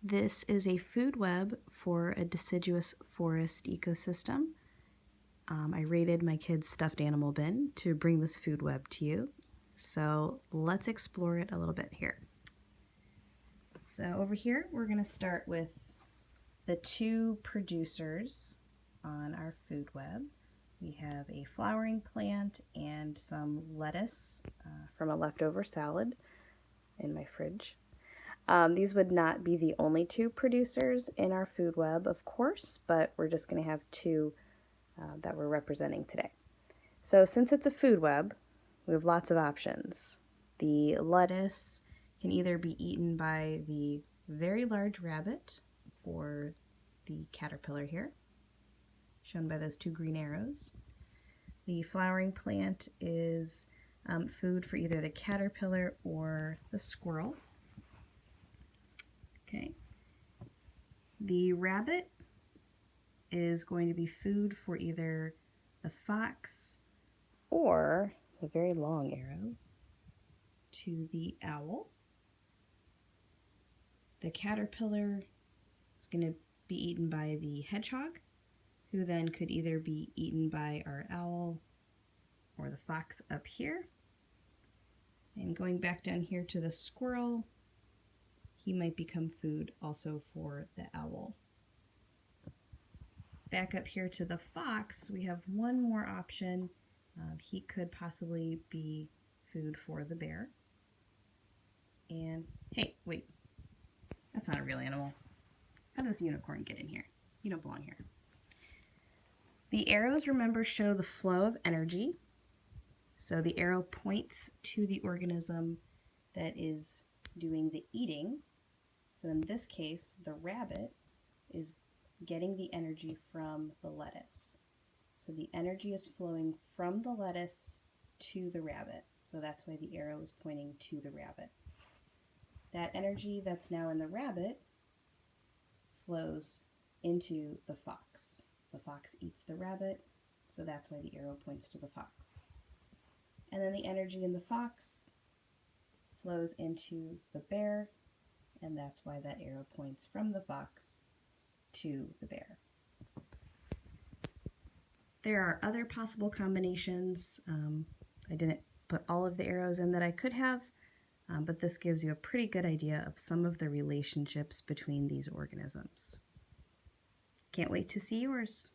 This is a food web for a deciduous forest ecosystem. I raided my kid's stuffed animal bin to bring this food web to you. So let's explore it a little bit here. So over here, we're going to start with the two producers on our food web. We have a flowering plant and some lettuce from a leftover salad in my fridge. These would not be the only two producers in our food web, of course, but we're just going to have two that we're representing today. So since it's a food web, we have lots of options. The lettuce can either be eaten by the very large rabbit or the caterpillar here, shown by those two green arrows. The flowering plant is food for either the caterpillar or the squirrel. Okay. The rabbit is going to be food for either the fox or a very long arrow to the owl. The caterpillar is going to be eaten by the hedgehog, who then could either be eaten by our owl or the fox up here. And going back down here to the squirrel, he might become food also for the owl. Back up here to the fox, we have one more option. He could possibly be food for the bear. And, hey, wait, that's not a real animal. How does the unicorn get in here? You don't belong here. The arrows, remember, show the flow of energy. So the arrow points to the organism that is doing the eating. So in this case, the rabbit is getting the energy from the lettuce. So the energy is flowing from the lettuce to the rabbit. So that's why the arrow is pointing to the rabbit. That energy that's now in the rabbit flows into the fox. The fox eats the rabbit, so that's why the arrow points to the fox. And then the energy in the fox flows into the bear, and that's why that arrow points from the fox to the bear. There are other possible combinations. I didn't put all of the arrows in that I could have, but this gives you a pretty good idea of some of the relationships between these organisms. Can't wait to see yours.